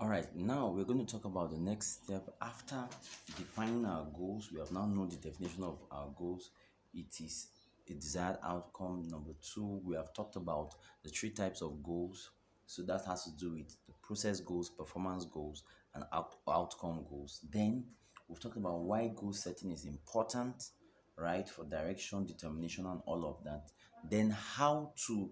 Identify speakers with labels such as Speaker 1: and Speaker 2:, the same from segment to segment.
Speaker 1: All right, now we're going to talk about the next step after defining our goals. We have now known the definition of our goals. It is a desired outcome. Number two, we have talked about the three types of goals. So that has to do with the process goals, performance goals, and outcome goals. Then we've talked about why goal setting is important, right, for direction, determination, and all of that. Then how to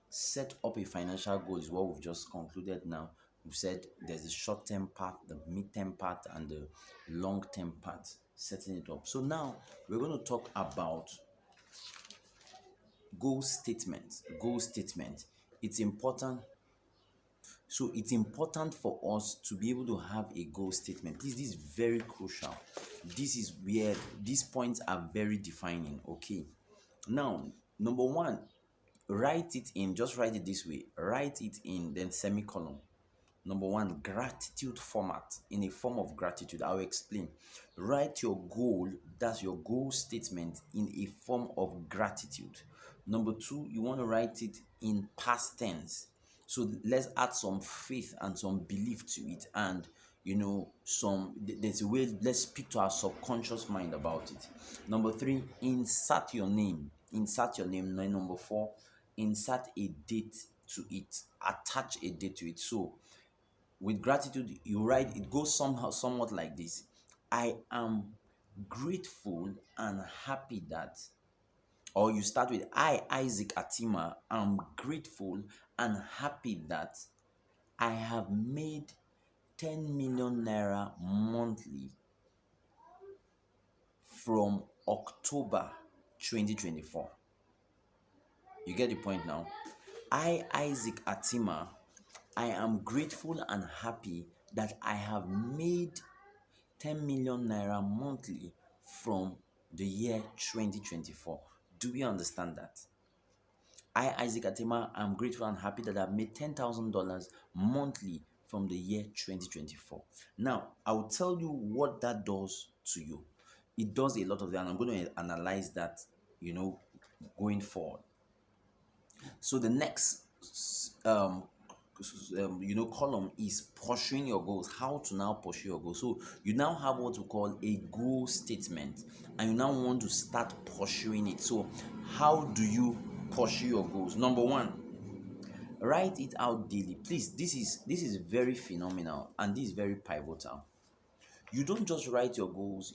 Speaker 1: set up a financial goal is what we've just concluded now. We've said there's a short-term path, the mid-term path, and the long-term path, setting it up. So now we're going to talk about goal statement. Goal statement. It's important. So it's important for us to be able to have a goal statement. Please, this is very crucial. This is where these points are very defining. Okay. Now, number one, write it in, just write it this way, write it in, then semicolon. Number one, gratitude format, in a form of gratitude. I'll explain. Write your goal, that's your goal statement, in a form of gratitude. Number two, you want to write it in past tense. So let's add some faith and some belief to it, and there's a way. Let's speak to our subconscious mind about it. Number three, insert your name. Insert your name. Number four, insert a date to it. Attach a date to it. So with gratitude, you write, it goes somehow somewhat like this: I am grateful and happy that, or you start with, I, Isaac Atima, am grateful and happy that I have made 10 million naira monthly from October 2024. You get the point now? I, Isaac Atima, I am grateful and happy that I have made 10 million naira monthly from the year 2024. Do we understand that? I, Isaac Atima, am grateful and happy that I've made $10,000 monthly from the year 2024. Now, I will tell you what that does to you. It does a lot of that, and I'm going to analyze that, going forward. So the next column is pursuing your goals. How to now pursue your goals. So you now have what we call a goal statement, and you now want to start pursuing it. So how do you pursue your goals? Number one, write it out daily. Please, this is very phenomenal, and this is very pivotal. You don't just write your goals.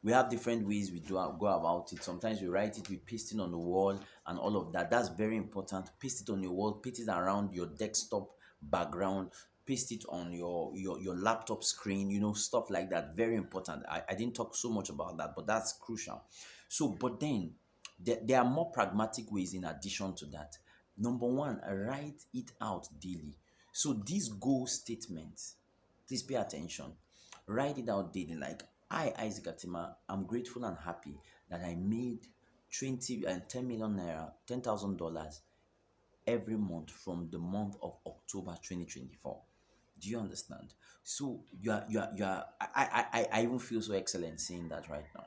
Speaker 1: We have different ways we go about it. Sometimes we write it, we paste it on the wall and all of that. That's very important. Paste it on your wall, paste it around your desktop background, paste it on your laptop screen, stuff like that. Very important. I didn't talk so much about that, but that's crucial. So, but then there are more pragmatic ways in addition to that. Number one, write it out daily. So these goal statements, please pay attention. Write it out daily. Like, I, Isaac Atima, I'm grateful and happy that I made 20 and 10 million naira, $10,000 every month from the month of October 2024. Do you understand? So I even feel so excellent saying that right now.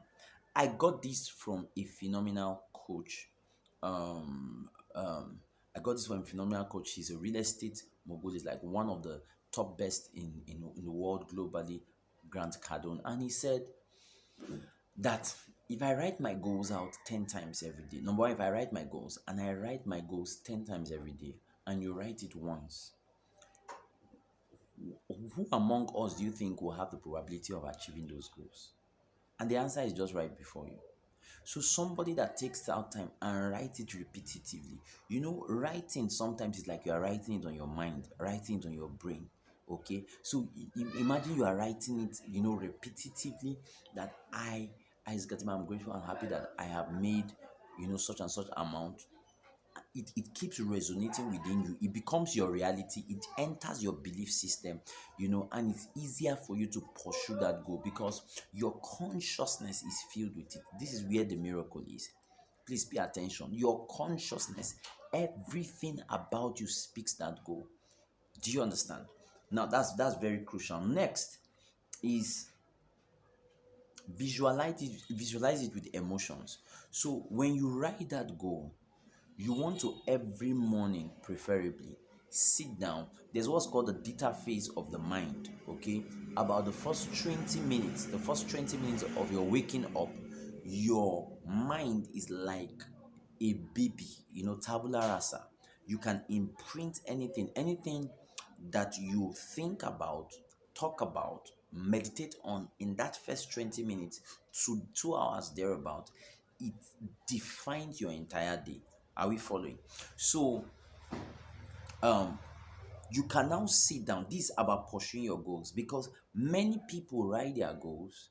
Speaker 1: I got this from a phenomenal coach. I got this from a phenomenal coach. He's a real estate mogul. He's like one of the top best in the world globally, Grant Cardone. And he said that if I write my goals out 10 times every day, number one, if I write my goals and I write my goals 10 times every day, and you write it once, who among us do you think will have the probability of achieving those goals? And the answer is just right before you. So somebody that takes out time and writes it repetitively. Writing sometimes is like you are writing it on your mind, writing it on your brain. Okay, so imagine you are writing it, repetitively, that Isaac Gatima, I'm grateful and happy that I have made, such and such amount. It keeps resonating within you. It becomes your reality. It enters your belief system, and it's easier for you to pursue that goal because your consciousness is filled with it. This is where the miracle is. Please pay attention. Your consciousness, everything about you speaks that goal. Do you understand? Now that's very crucial. Next is visualize it with emotions. So when you write that goal, you want to, every morning preferably, sit down. There's what's called the theta phase of the mind. Okay, about the first 20 minutes, of your waking up, your mind is like a baby, tabula rasa. You can imprint anything that you think about, talk about, meditate on in that first 20 minutes to 2 hours thereabout. It defines your entire day. Are we following? So um you can now sit down. This is about pursuing your goals, because many people write their goals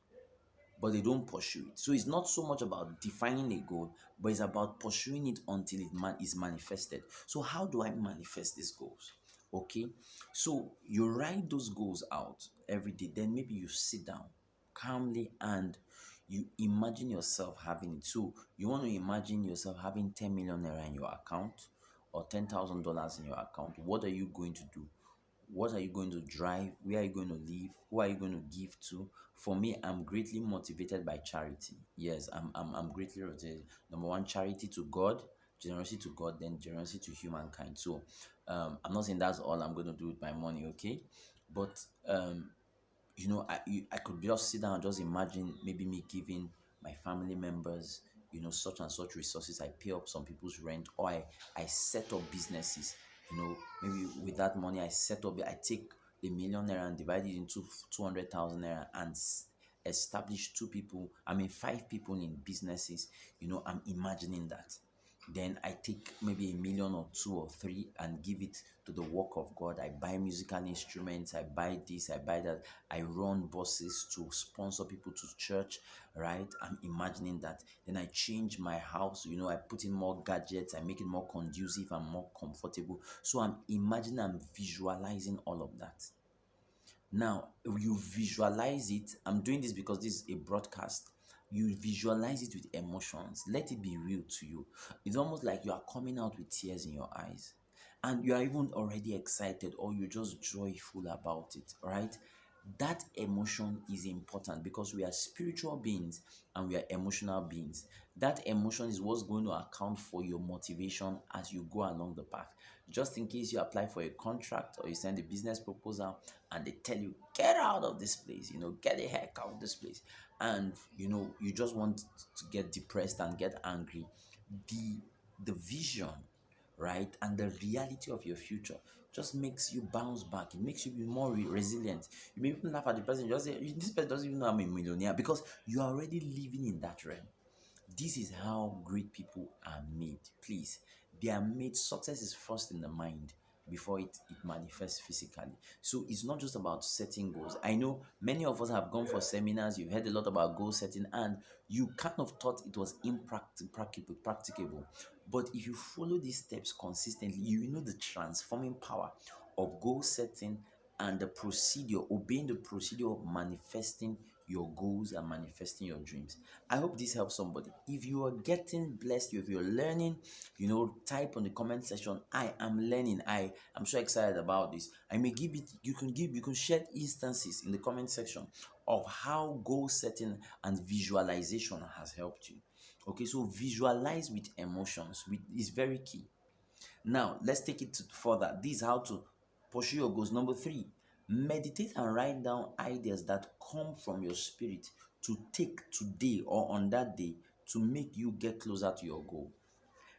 Speaker 1: but they don't pursue it. So it's not so much about defining a goal, but it's about pursuing it until is manifested. So how do I manifest these goals? Okay, so you write those goals out every day. Then maybe you sit down calmly and you imagine yourself having it. So you want to imagine yourself having 10 million naira in your account or $10,000 in your account. What are you going to do? What are you going to drive? Where are you going to live? Who are you going to give to? For me, I'm greatly motivated by charity. Yes, I'm greatly motivated. Number one, charity to God, generosity to God, then generosity to humankind. So I'm not saying that's all I'm going to do with my money, okay? But I could just sit down and just imagine maybe me giving my family members, such and such resources. I pay up some people's rent, or I set up businesses. Maybe with that money I set up, I take the million naira and divide it into 200,000 naira and establish five people in businesses. I'm imagining that. Then I take maybe a million or two or three and give it to the work of God. I buy musical instruments, I buy this, I buy that. I run buses to sponsor people to church, right? I'm imagining that. Then I change my house, I put in more gadgets, I make it more conducive and more comfortable. So I'm imagining, I'm visualizing all of that. Now, you visualize it. I'm doing this because this is a broadcast. You visualize it with emotions. Let it be real to you. It's almost like you are coming out with tears in your eyes. And you are even already excited, or you're just joyful about it, right? That emotion is important because we are spiritual beings and we are emotional beings. That emotion is what's going to account for your motivation as you go along the path. Just in case you apply for a contract or you send a business proposal and they tell you, get out of this place, get the heck out of this place. And you just want to get depressed and get angry. The vision, right, and the reality of your future just makes you bounce back. It makes you be more resilient. You may even laugh at the person, just say, this person doesn't even know I'm a millionaire, because you are already living in that realm. This is how great people are made. Please, they are made. Success is first in the mind before it manifests physically. So it's not just about setting goals. I know many of us have gone for seminars, you've heard a lot about goal setting, and you kind of thought it was practicable. But if you follow these steps consistently, you know the transforming power of goal setting and the procedure, obeying the procedure of manifesting your goals and manifesting your dreams. I hope this helps somebody. If you are getting blessed, if you're learning, type on the comment section, I am learning. I'm so excited about this. I may give it, you can share instances in the comment section of how goal setting and visualization has helped you. Okay, so visualize with emotions is very key. Now, let's take it further. This is how to pursue your goals. Number three, meditate and write down ideas that come from your spirit to take today or on that day to make you get closer to your goal.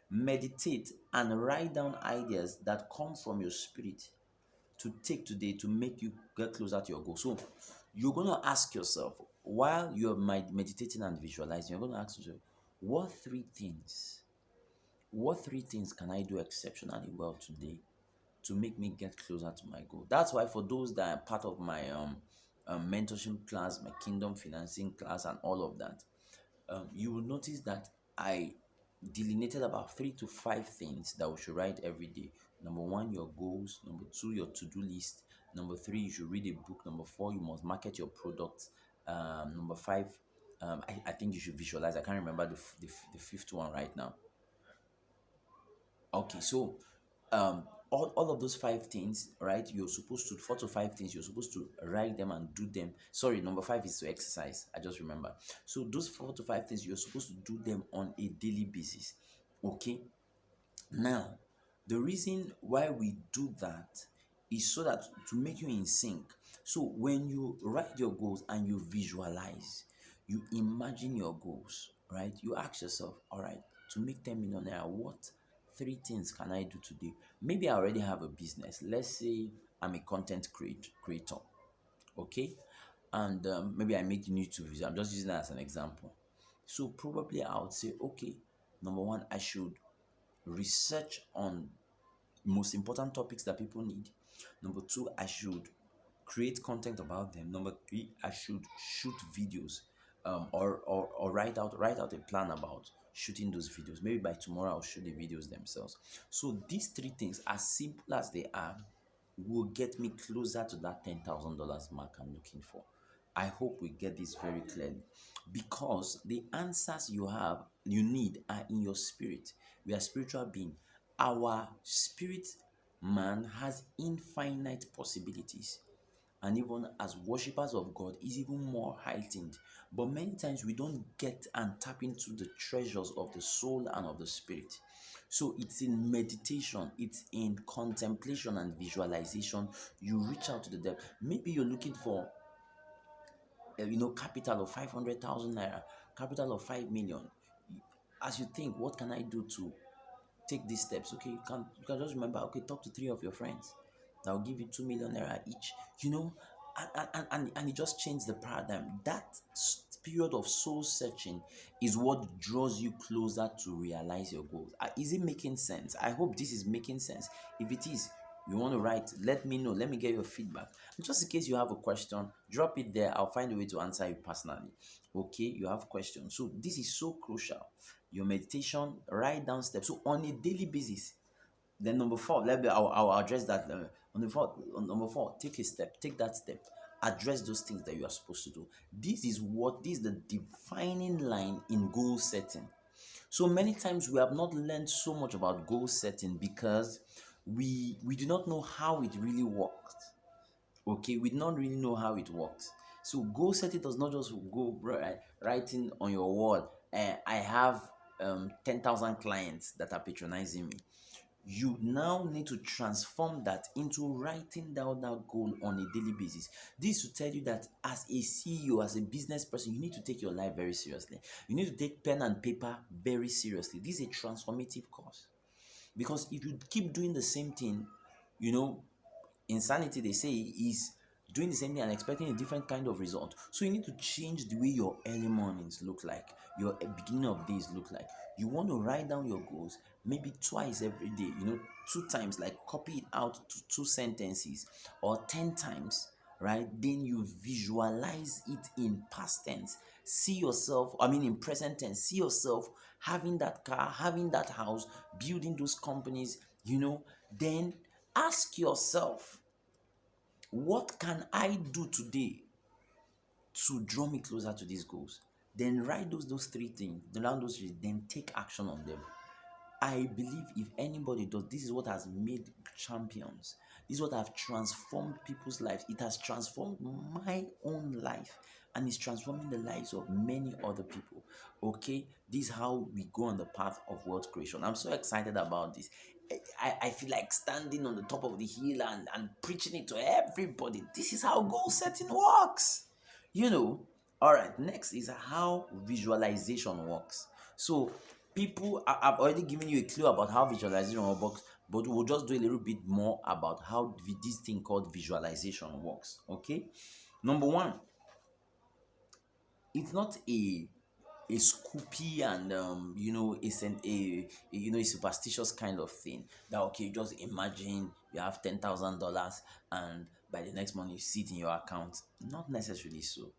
Speaker 1: Meditate and write down ideas that come from your spirit to take today to make you get closer to your goal. So, you're going to ask yourself, while you're meditating and visualizing, you're going to ask yourself, what three things can I do exceptionally well today to make me get closer to my goal? That's why for those that are part of my mentorship class, my kingdom financing class, and all of that, you will notice that I delineated about 3 to 5 things that we should write every day. Number one, your goals. Number two, your to-do list. Number three, you should read a book. Number four, you must market your product. Number five, I think you should visualize. I can't remember the fifth one right now. Okay, so all of those 5 things, right? You're supposed to 4 to 5 things, you're supposed to write them and do them. Sorry, number five is to exercise. I just remember. So those 4 to 5 things, you're supposed to do them on a daily basis. Okay. Now, The reason why we do that is so that to make you in sync. So when you write your goals and you visualize, you imagine your goals, right? You ask yourself, all right, to make 10 million naira, what three things can I do today? Maybe I already have a business. Let's say I'm a creator, okay? And maybe I make YouTube videos. I'm just using that as an example. So probably I would say, okay, number one, I should research on most important topics that people need. Number two, I should create content about them. Number three, I should shoot videos, or write out a plan about shooting those videos. Maybe by tomorrow I'll shoot the videos themselves. So these three things, as simple as they are, will get me closer to that $10,000 mark I'm looking for. I hope we get this very clearly, because the answers you need are in your spirit. We are spiritual being. Our spirit man has infinite possibilities, and even as worshippers of God is even more heightened. But many times we don't get and tap into the treasures of the soul and of the spirit. So it's in meditation, it's in contemplation and visualization. You reach out to the depth. Maybe you're looking for capital of 500,000 naira, capital of 5 million. As you think, what can I do to take these steps? Okay, you can just remember, okay, talk to three of your friends that will give you 2 million naira each, and it just changed the paradigm. That period of soul searching is what draws you closer to realize your goals. Is it making sense? I hope this is making sense. If it is, you want to write, let me know, let me get your feedback. And just in case you have a question, drop it there. I'll find a way to answer you personally. Okay, you have questions, so this is so crucial. Your meditation, write down steps, so on a daily basis. Then number four, I'll address that. On number four, take a step, take that step, address those things that you are supposed to do. This is the defining line in goal setting. So many times we have not learned so much about goal setting because we do not know how it really works. Okay, we do not really know how it works. So goal setting does not just go writing on your wall. I have 10,000 clients that are patronizing me. You now need to transform that into writing down that goal on a daily basis. This to tell you that as a CEO, as a business person, you need to take your life very seriously. You need to take pen and paper very seriously. This is a transformative course, because if you keep doing the same thing, you know, insanity, they say, is doing the same thing and expecting a different kind of result. So you need to change the way your early mornings look like, your beginning of days look like. You want to write down your goals maybe twice every day, 2 times, like copy it out to 2 sentences, or 10 times, right? Then you visualize it in past tense. See yourself, in present tense, see yourself having that car, having that house, building those companies. Then ask yourself, what can I do today to draw me closer to these goals? Then write those three things, then take action on them. I believe if anybody does, this is what has made champions. This is what have transformed people's lives. It has transformed my own life, and it's transforming the lives of many other people. Okay, this is how we go on the path of wealth creation. I'm so excited about this. I feel like standing on the top of the hill and preaching it to everybody. This is how goal setting works. All right, next is how visualization works. So I've already given you a clue about how visualization works, but we'll just do a little bit more about how this thing called visualization works. Okay, number one, it's not a scoopy and a superstitious kind of thing that, okay, just imagine you have $10,000 and by the next morning you see it in your account. Not necessarily so.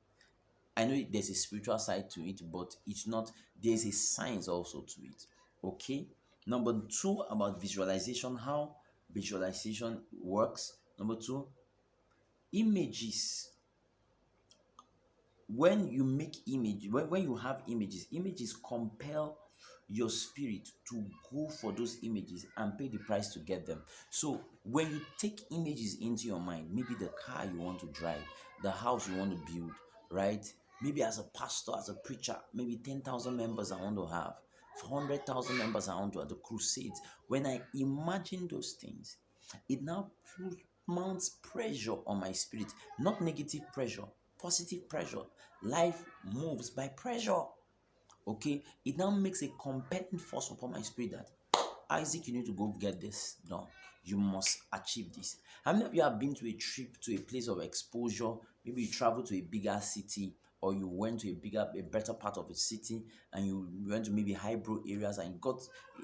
Speaker 1: I know there's a spiritual side to it, but it's not. There's a science also to it. Okay. Number two, about visualization, how visualization works. Number two, images. When you make image, when you have images compel your spirit to go for those images and pay the price to get them. So when you take images into your mind, maybe the car you want to drive, the house you want to build, right? Maybe as a pastor, as a preacher, maybe 10,000 members I want to have. 400,000 members around you at the crusades. When I imagine those things, it now mounts pressure on my spirit, not negative pressure, positive pressure. Life moves by pressure. Okay, it now makes a compelling force upon my spirit that Isaac, you need to go get this done. You must achieve this. How many of you have been to a trip to a place of exposure? Maybe you traveled to a bigger city, or you went to a better part of a city, and you went to maybe highbrow areas, and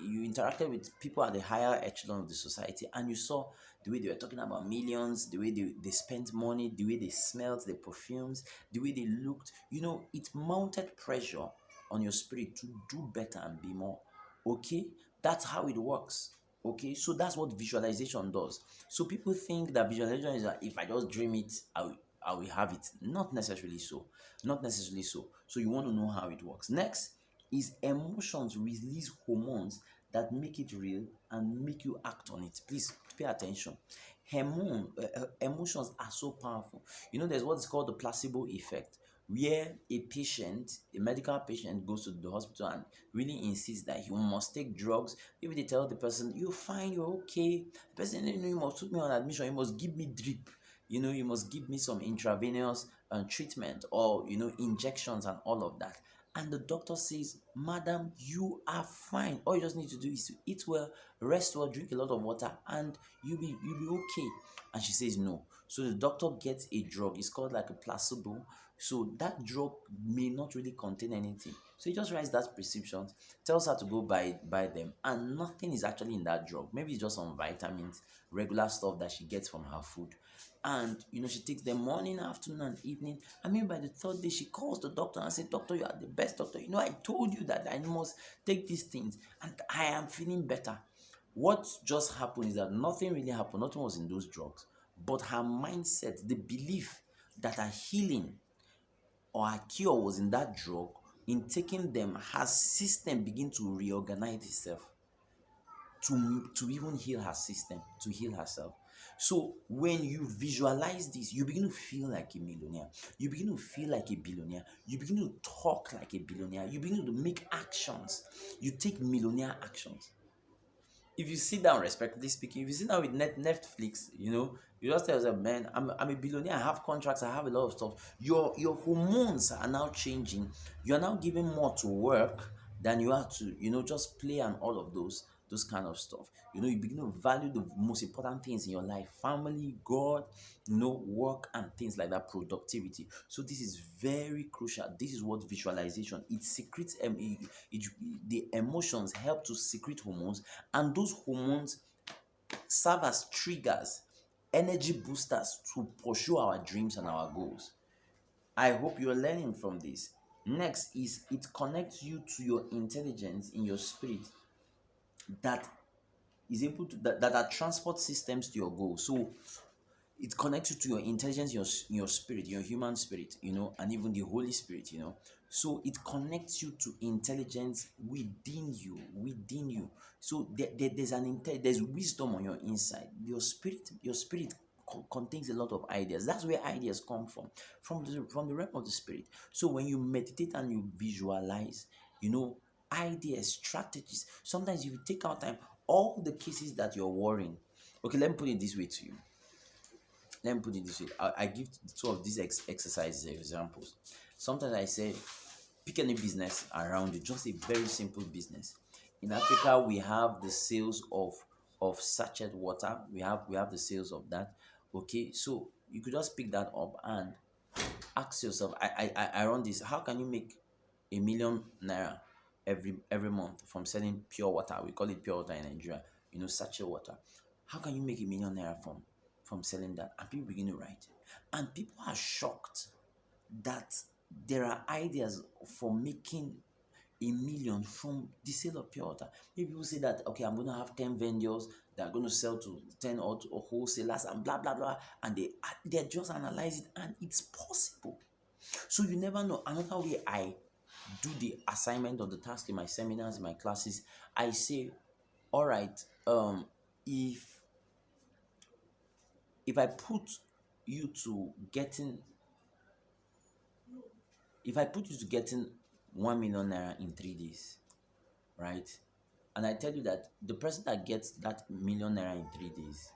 Speaker 1: you interacted with people at the higher echelon of the society, and you saw the way they were talking about millions, the way they spent money, the way they smelled the perfumes, the way they looked. It mounted pressure on your spirit to do better and be more. Okay, that's how it works. Okay, so that's what visualization does. So people think that visualization is that if I just dream it, I will have it. Not necessarily so. Not necessarily so. So you want to know how it works. Next is emotions release hormones that make it real and make you act on it. Please pay attention. Emotions are so powerful. There's what is called the placebo effect, where a medical patient goes to the hospital and really insists that he must take drugs. Maybe they tell the person, "You're fine, you're okay." The person, "You must put me on admission, you must give me drip, you must give me some intravenous treatment, or injections and all of that." And the doctor says, "Madam, you are fine. All you just need to do is to eat well, rest well, drink a lot of water, and you'll be okay." And she says no. So the doctor gets a drug. It's called like a placebo. So that drug may not really contain anything. So he just writes that prescriptions, tells her to go buy them, and nothing is actually in that drug. Maybe it's just some vitamins, regular stuff that she gets from her food. And she takes them morning, afternoon, and evening. I mean, by the third day, she calls the doctor and says, "Doctor, you are the best doctor. I told you that I must take these things, and I am feeling better." What just happened is that nothing really happened. Nothing was in those drugs. But her mindset, the belief that a healing or a cure was in that drug, in taking them, her system begin to reorganize itself to even heal her system, to heal herself. So when you visualize this, you begin to feel like a millionaire. You begin to feel like a billionaire. You begin to talk like a billionaire. You begin to make actions. You take millionaire actions. If you sit down, respectfully speaking, if you sit down with Netflix, you just tell yourself, "Man, I'm a billionaire. I have contracts. I have a lot of stuff." Your hormones are now changing. You are now giving more to work than you are to just play and all of those kind of stuff. You begin to value the most important things in your life: family, God, work, and things like that, productivity. So this is very crucial. This is what visualization, it secretes the emotions help to secrete hormones, and those hormones serve as triggers, energy boosters to pursue our dreams and our goals. I hope you're learning from this. Next is it connects you to your intelligence in your spirit that is able to that are transport systems to your goal. So it connects you to your intelligence, your spirit, your human spirit, and even the Holy Spirit. So it connects you to intelligence within you. So there's wisdom on your inside. Your spirit contains a lot of ideas. That's where ideas come from the realm of the spirit. So when you meditate and you visualize, ideas, strategies. Sometimes if you take out time, all the cases that you're worrying. Okay, let me put it this way to you. I give two of these exercises examples. Sometimes I say, pick any business around you, just a very simple business. In Africa, we have the sales of sachet water. We have the sales of that. Okay, so you could just pick that up and ask yourself, I run this. How can you make 1 million naira every month from selling pure water? We call it pure water in Nigeria. Sachet water. How can you make 1 million naira from selling that? And people begin to write, and people are shocked that there are ideas for making 1 million from the sale of pure water. Maybe people say that, okay, I'm going to have 10 vendors that are going to sell to 10 or wholesalers and blah blah blah, and they just analyze it, and it's possible. So you never know. Another way I do the assignment or the task in my seminars, in my classes, I say, all right, if I put you to getting if I put you to getting 1 million naira in 3 days, right? And I tell you that the person that gets that million naira in 3 days,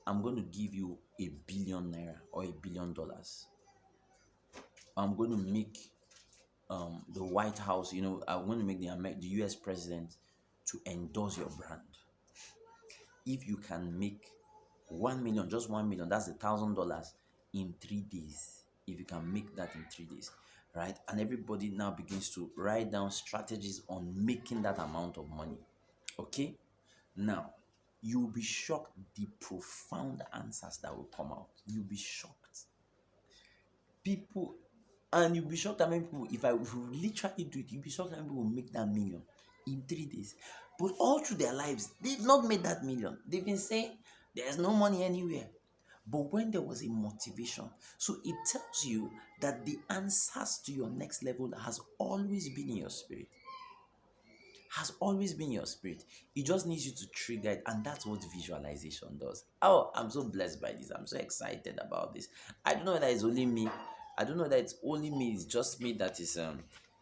Speaker 1: I'm going to give you a billion naira or $1 billion. I'm going to make the White House, I'm going to make the US president to endorse your brand. If you can make 1 million, just 1 million, that's $1,000 in 3 days. If you can make that in 3 days, right? And everybody now begins to write down strategies on making that amount of money. Okay? Now, you'll be shocked the profound answers that will come out. You'll be shocked. People, and you'll be shocked how many people, if you literally do it, you'll be shocked how many people will make that million in 3 days. But all through their lives, they've not made that million. They've been saying there's no money anywhere. But when there was a motivation, so it tells you that the answers to your next level has always been in your spirit. Has always been your spirit. It just needs you to trigger it, and that's what visualization does. Oh, I'm so blessed by this. I'm so excited about this. I don't know whether it's only me. I don't know that it's only me. It's just me that is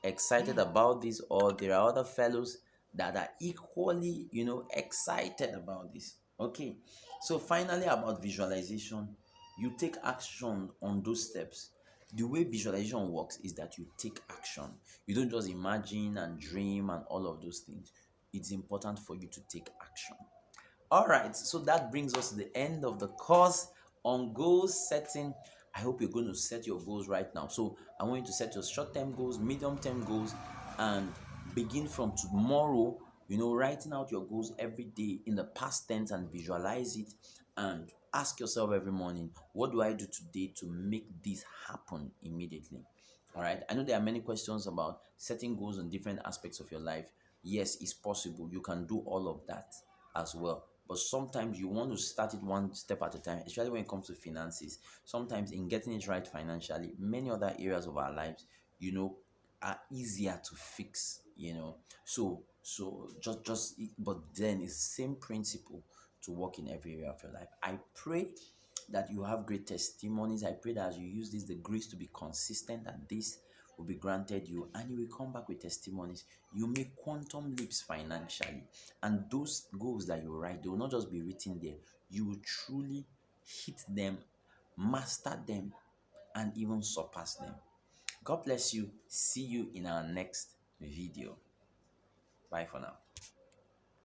Speaker 1: excited about this, or there are other fellows that are equally, excited about this. Okay. So finally, about visualization, you take action on those steps. The way visualization works is that you take action. You don't just imagine and dream and all of those things. It's important for you to take action. All right, so that brings us to the end of the course on goal setting. I hope you're going to set your goals right now. So I want you to set your short-term goals, medium-term goals, and begin from tomorrow, writing out your goals every day in the past tense and visualize it, and ask yourself every morning, what do I do today to make this happen immediately? All right. I know there are many questions about setting goals in different aspects of your life. Yes, it's possible. You can do all of that as well. But sometimes you want to start it one step at a time, especially when it comes to finances. Sometimes in getting it right financially, many other areas of our lives, are easier to fix, So but then it's the same principle to work in every area of your life. I pray that you have great testimonies. I pray that as you use this, the grace to be consistent, that this will be granted you, and you will come back with testimonies. You make quantum leaps financially, and those goals that you write, they will not just be written there. You will truly hit them, master them, and even surpass them. God bless you. See you in our next video. Bye for now.